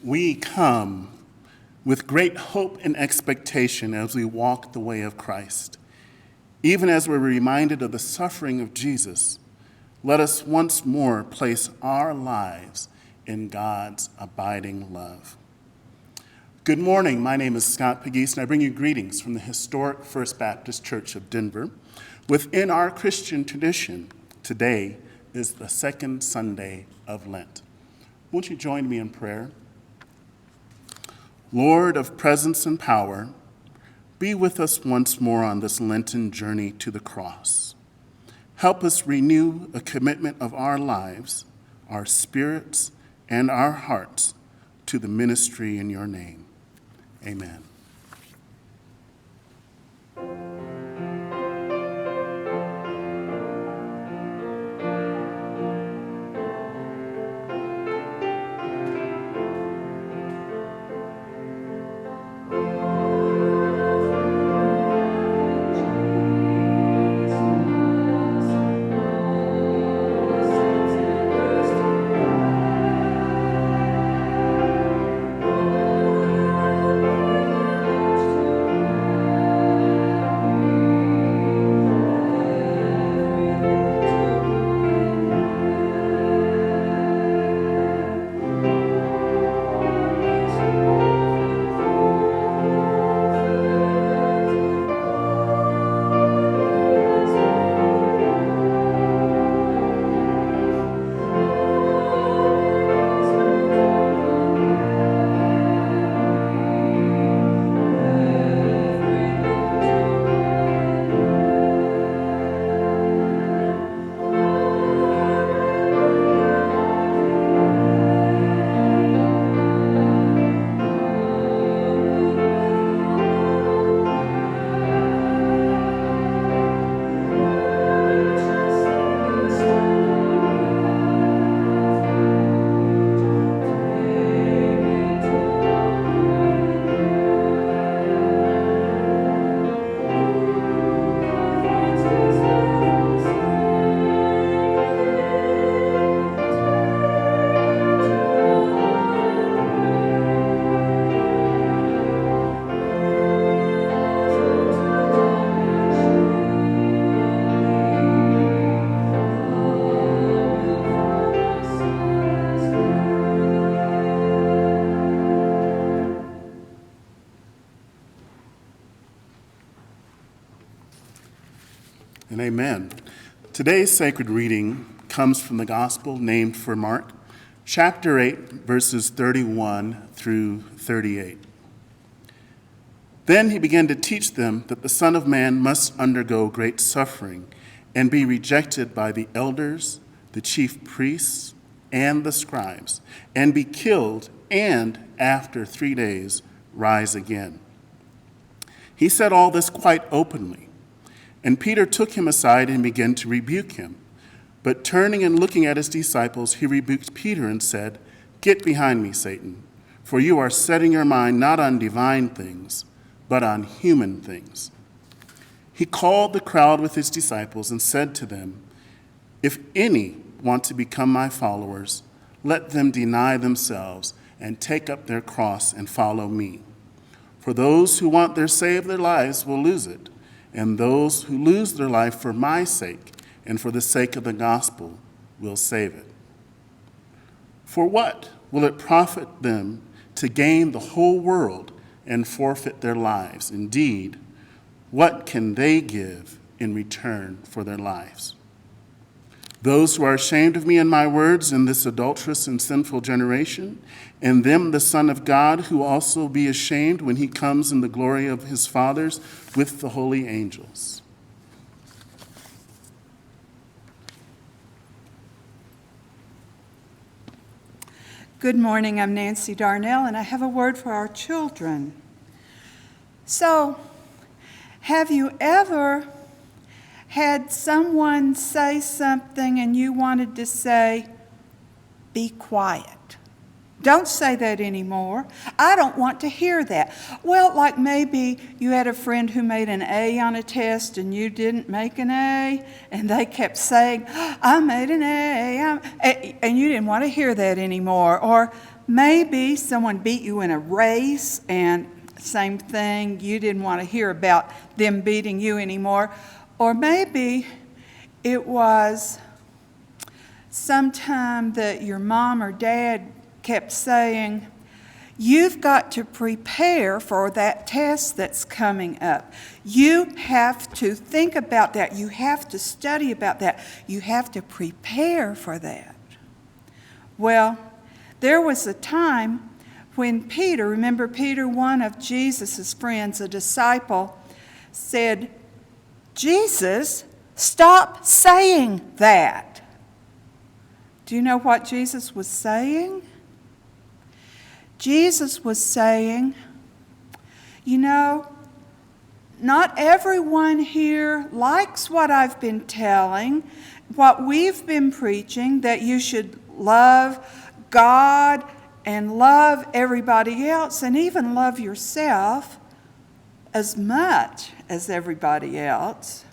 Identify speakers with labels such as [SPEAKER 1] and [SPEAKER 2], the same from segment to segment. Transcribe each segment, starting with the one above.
[SPEAKER 1] we come with great hope and expectation as we walk the way of Christ. Even as we're reminded of the suffering of Jesus, let us once more place our lives in God's abiding love. Good morning. My name is Scott Pegues, and I bring you greetings from the historic First Baptist Church of Denver. Within our Christian tradition, today is the second Sunday of Lent. Won't you join me in prayer? Lord of presence and power, be with us once more on this Lenten journey to the cross. Help us renew a commitment of our lives, our spirits, and our hearts to the ministry in your name. Amen. And amen. Today's sacred reading comes from the Gospel named for Mark, chapter 8, verses 31 through 38. Then he began to teach them that the Son of Man must undergo great suffering and be rejected by the elders, the chief priests, and the scribes, and be killed, and after 3 days rise again. He said all this quite openly. And Peter took him aside and began to rebuke him. But turning and looking at his disciples, he rebuked Peter and said, "Get behind me, Satan, for you are setting your mind not on divine things, but on human things." He called the crowd with his disciples and said to them, "If any want to become my followers, let them deny themselves and take up their cross and follow me. For those who want to save their lives will lose it, and those who lose their life for my sake and for the sake of the gospel will save it. For what will it profit them to gain the whole world and forfeit their lives? Indeed, what can they give in return for their lives? Those who are ashamed of me and my words in this adulterous and sinful generation, in them the Son of God, who also be ashamed when he comes in the glory of his fathers with the holy angels."
[SPEAKER 2] Good morning, I'm Nancy Darnell, and I have a word for our children. So, have you ever had someone say something and you wanted to say, "Be quiet"? Don't say that anymore. I don't want to hear that. Well, like maybe you had a friend who made an A on a test and you didn't make an A, and they kept saying, "I made an A," and you didn't want to hear that anymore. Or maybe someone beat you in a race, and same thing, you didn't want to hear about them beating you anymore. Or maybe it was sometime that your mom or dad kept saying, you've got to prepare for that test that's coming up. You have to think about that. You have to study about that. You have to prepare for that. Well, there was a time when Peter, remember Peter, one of Jesus' friends, a disciple, said, Jesus, stop saying that. Do you know what Jesus was saying? Jesus was saying, you know, not everyone here likes what I've been telling, what we've been preaching, that you should love God and love everybody else and even love yourself as much as everybody else.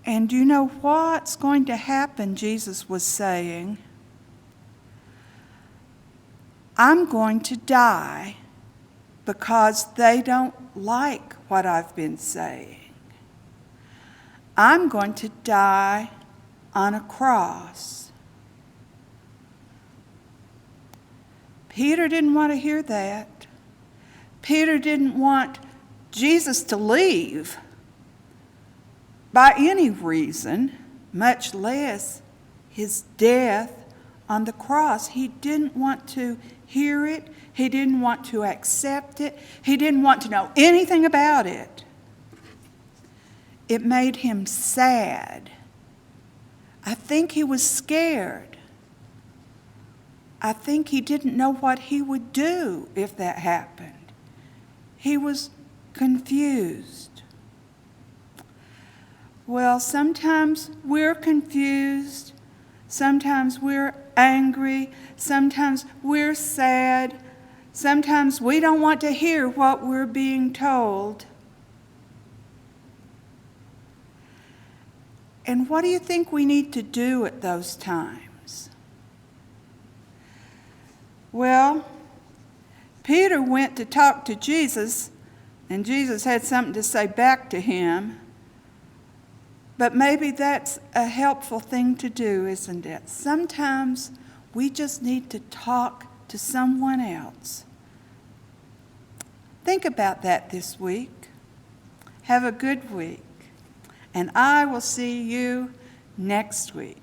[SPEAKER 2] And do you know what's going to happen? Jesus was saying, I'm going to die because they don't like what I've been saying. I'm going to die on a cross. Peter didn't want to hear that. Peter didn't want Jesus to leave by any reason, much less his death on the cross. He didn't want to hear it. He didn't want to accept it. He didn't want to know anything about it. It made him sad. I think he was scared. I think he didn't know what he would do if that happened. He was confused. Well, sometimes we're confused. Sometimes we're angry. Sometimes we're sad. Sometimes we don't want to hear what we're being told. And what do you think we need to do at those times? Well, Peter went to talk to Jesus, and Jesus had something to say back to him. But maybe that's a helpful thing to do, isn't it? Sometimes we just need to talk to someone else. Think about that this week. Have a good week. And I will see you next week.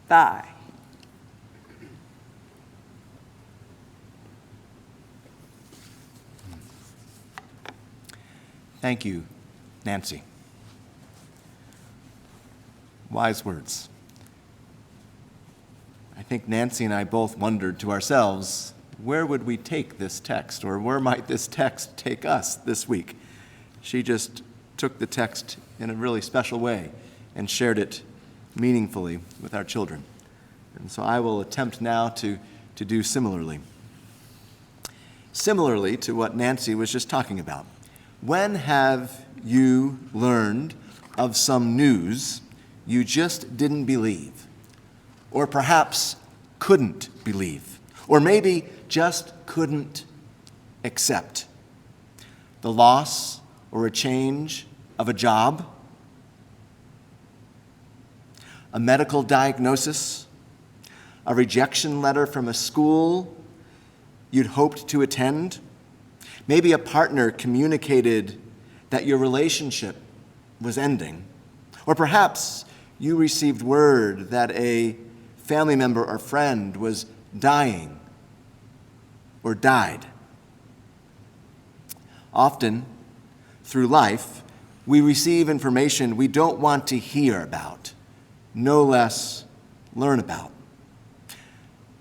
[SPEAKER 2] Bye.
[SPEAKER 3] Thank you, Nancy. Wise words. I think Nancy and I both wondered to ourselves, where would we take this text, or where might this text take us this week? She just took the text in a really special way and shared it meaningfully with our children. And so I will attempt now to do similarly. Similarly to what Nancy was just talking about. When have you learned of some news you just didn't believe, or perhaps couldn't believe, or maybe just couldn't accept? The loss or a change of a job, a medical diagnosis, a rejection letter from a school you'd hoped to attend. Maybe a partner communicated that your relationship was ending, or perhaps you received word that a family member or friend was dying or died. Often, through life, we receive information we don't want to hear about, no less learn about.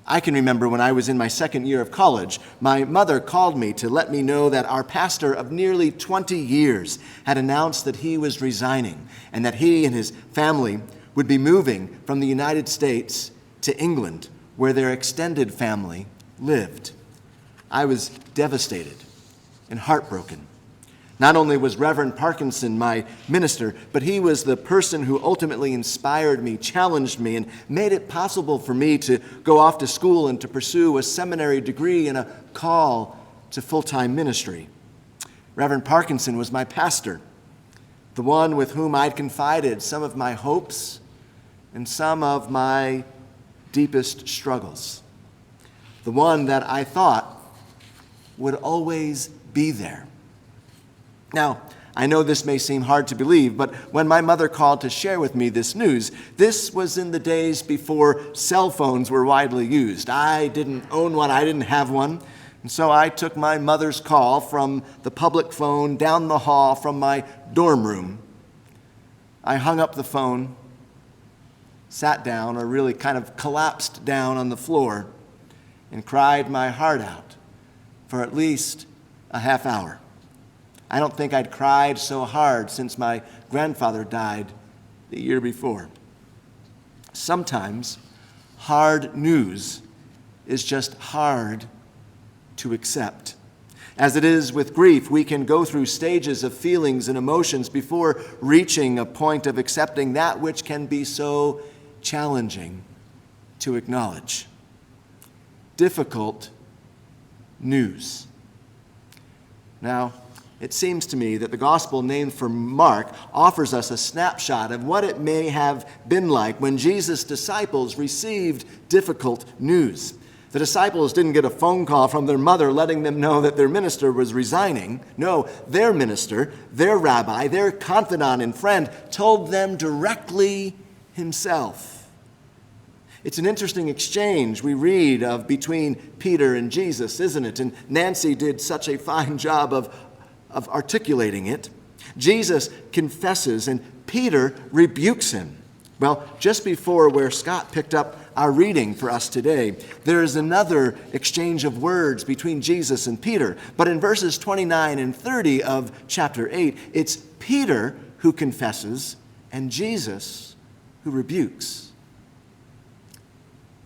[SPEAKER 3] I can remember when I was in my second year of college, my mother called me to let me know that our pastor of nearly 20 years had announced that he was resigning and that he and his family would be moving from the United States to England, where their extended family lived. I was devastated and heartbroken. Not only was Reverend Parkinson my minister, but he was the person who ultimately inspired me, challenged me, and made it possible for me to go off to school and to pursue a seminary degree and a call to full-time ministry. Reverend Parkinson was my pastor, the one with whom I'd confided some of my hopes and some of my deepest struggles, the one that I thought would always be there. Now, I know this may seem hard to believe, but when my mother called to share with me this news, this was in the days before cell phones were widely used. I didn't own one, I didn't have one, and so I took my mother's call from the public phone down the hall from my dorm room. I hung up the phone, sat down, or really kind of collapsed down on the floor, and cried my heart out for at least a half hour. I don't think I'd cried so hard since my grandfather died the year before. Sometimes hard news is just hard to accept. As it is with grief, we can go through stages of feelings and emotions before reaching a point of accepting that which can be so challenging to acknowledge. Difficult news. Now, it seems to me that the gospel named for Mark offers us a snapshot of what it may have been like when Jesus' disciples received difficult news. The disciples didn't get a phone call from their mother letting them know that their minister was resigning. No, their minister, their rabbi, their confidant and friend told them directly himself. It's an interesting exchange we read of between Peter and Jesus, isn't it? And Nancy did such a fine job of articulating it. Jesus confesses and Peter rebukes him. Well, just before where Scott picked up our reading for us today, there is another exchange of words between Jesus and Peter. But in verses 29 and 30 of chapter 8, it's Peter who confesses and Jesus who rebukes.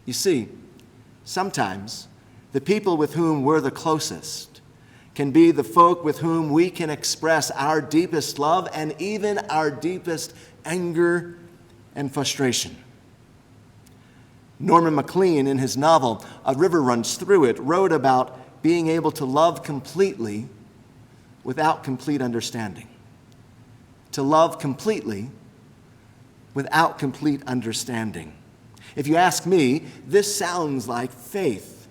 [SPEAKER 3] You see, sometimes the people with whom we're the closest can be the folk with whom we can express our deepest love and even our deepest anger and frustration. Norman Maclean, in his novel, A River Runs Through It, wrote about being able to love completely without complete understanding. To love completely without complete understanding. If you ask me, this sounds like faith.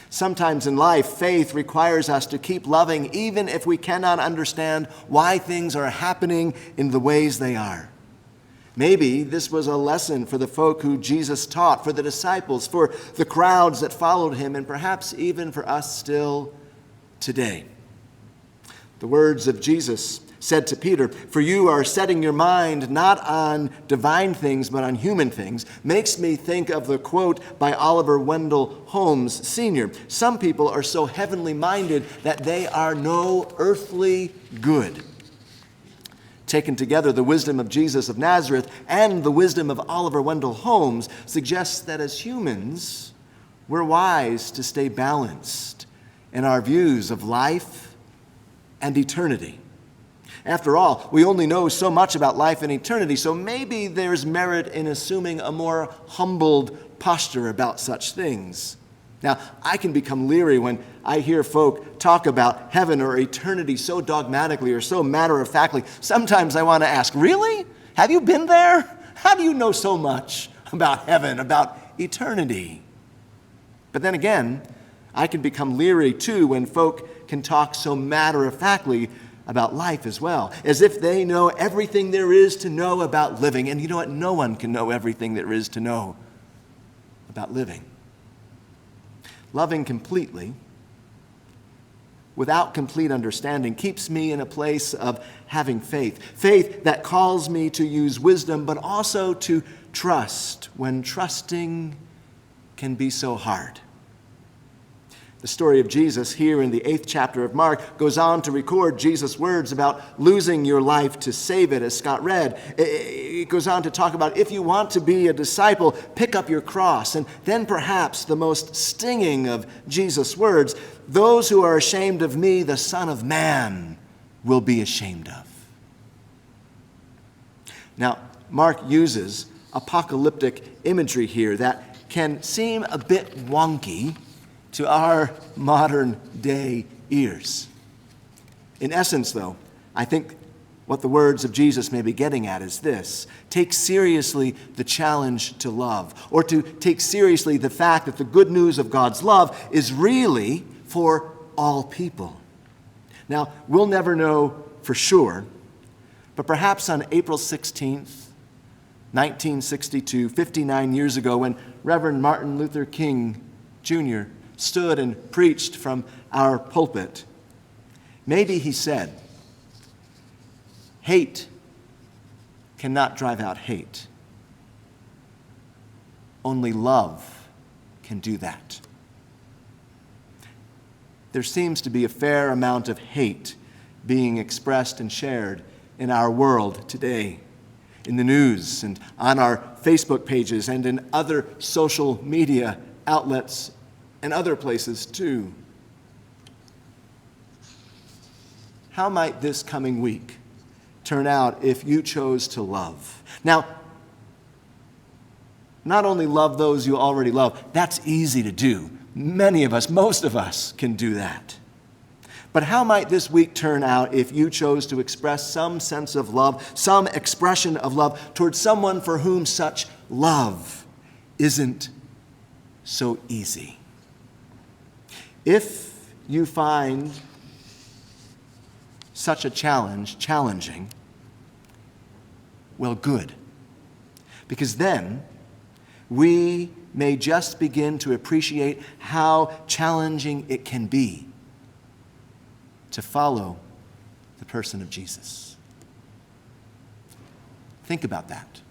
[SPEAKER 3] Sometimes in life, faith requires us to keep loving even if we cannot understand why things are happening in the ways they are. Maybe this was a lesson for the folk who Jesus taught, for the disciples, for the crowds that followed him, and perhaps even for us still today. The words of Jesus said to Peter, "For you are setting your mind not on divine things, but on human things," makes me think of the quote by Oliver Wendell Holmes, Sr. "Some people are so heavenly minded that they are no earthly good." Taken together, the wisdom of Jesus of Nazareth and the wisdom of Oliver Wendell Holmes suggests that as humans, we're wise to stay balanced in our views of life and eternity. After all, we only know so much about life and eternity, so maybe there's merit in assuming a more humbled posture about such things. Now, I can become leery when I hear folk talk about heaven or eternity so dogmatically or so matter-of-factly. Sometimes I want to ask, really? Have you been there? How do you know so much about heaven, about eternity? But then again, I can become leery too when folk can talk so matter-of-factly about life as well, as if they know everything there is to know about living. And you know what? No one can know everything there is to know about living. Loving completely, without complete understanding, keeps me in a place of having faith. Faith that calls me to use wisdom, but also to trust when trusting can be so hard. The story of Jesus here in the 8th chapter of Mark goes on to record Jesus' words about losing your life to save it, as Scott read. It goes on to talk about if you want to be a disciple, pick up your cross. And then perhaps the most stinging of Jesus' words, those who are ashamed of me, the Son of Man, will be ashamed of. Now, Mark uses apocalyptic imagery here that can seem a bit wonky to our modern day ears. In essence, though, I think what the words of Jesus may be getting at is this: take seriously the challenge to love, or to take seriously the fact that the good news of God's love is really for all people. Now, we'll never know for sure, but perhaps on April 16th, 1962, 59 years ago, when Reverend Martin Luther King Jr. stood and preached from our pulpit, maybe he said, "Hate cannot drive out hate. Only love can do that." There seems to be a fair amount of hate being expressed and shared in our world today, in the news and on our Facebook pages and in other social media outlets and other places too. How might this coming week turn out if you chose to love? Now, not only love those you already love, that's easy to do. Many of us, most of us, can do that. But how might this week turn out if you chose to express some sense of love, some expression of love towards someone for whom such love isn't so easy? If you find such a challenge challenging, well, good. Because then we may just begin to appreciate how challenging it can be to follow the person of Jesus. Think about that.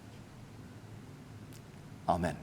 [SPEAKER 3] Amen.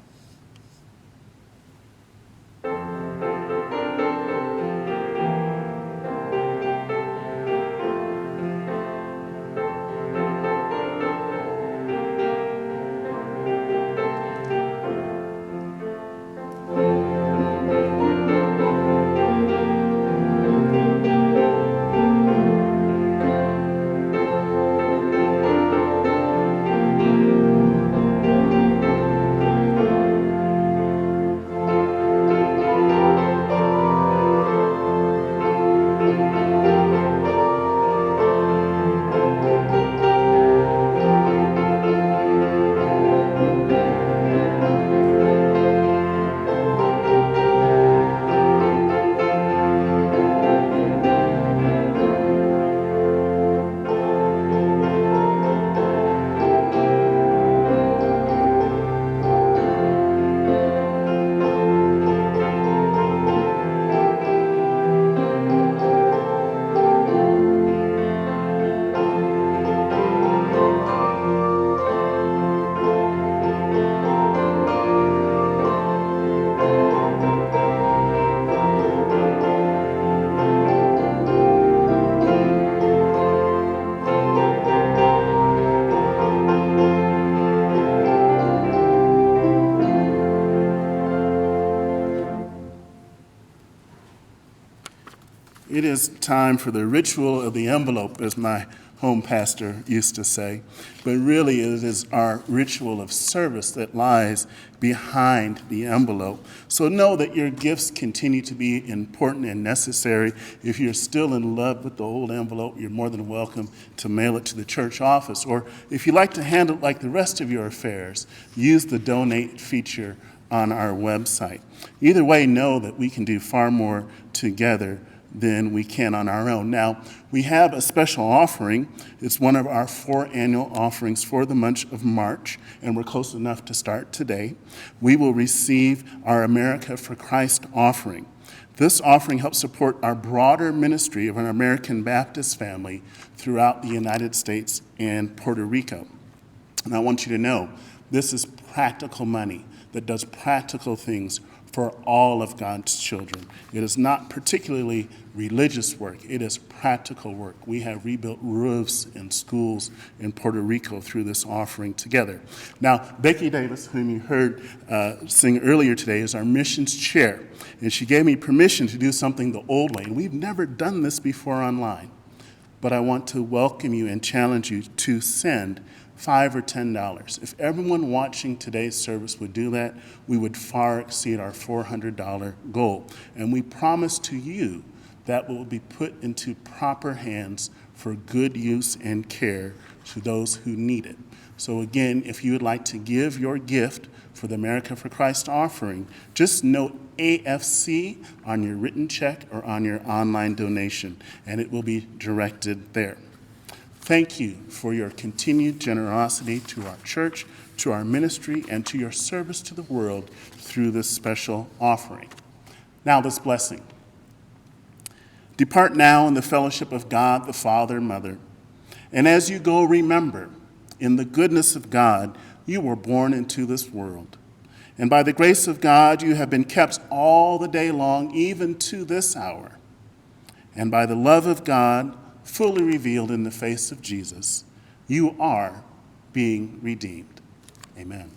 [SPEAKER 1] It is time for the ritual of the envelope, as my home pastor used to say. But really, it is our ritual of service that lies behind the envelope. So know that your gifts continue to be important and necessary. If you're still in love with the old envelope, you're more than welcome to mail it to the church office. Or if you like to handle it like the rest of your affairs, use the donate feature on our website. Either way, know that we can do far more together than we can on our own. Now, we have a special offering. It's one of our 4 annual offerings for the month of March, and we're close enough to start today. We will receive our America for Christ offering. This offering helps support our broader ministry of an American Baptist family throughout the United States and Puerto Rico. And I want you to know, this is practical money that does practical things for all of God's children. It is not particularly religious work. It is practical work. We have rebuilt roofs in schools in Puerto Rico through this offering together. Now, Becky Davis, whom you heard sing earlier today, is our missions chair, and she gave me permission to do something the old way. And we've never done this before online. but I want to welcome you and challenge you to send $5 or $10. If everyone watching today's service would do that, we would far exceed our $400 goal. And we promise to you that will be put into proper hands for good use and care to those who need it. So again, if you would like to give your gift for the America for Christ offering, just note AFC on your written check or on your online donation, and it will be directed there. Thank you for your continued generosity to our church, to our ministry, and to your service to the world through this special offering. Now this blessing. Depart now in the fellowship of God, the Father and Mother. And as you go, remember, in the goodness of God, you were born into this world. And by the grace of God, you have been kept all the day long, even to this hour. And by the love of God, fully revealed in the face of Jesus, you are being redeemed. Amen.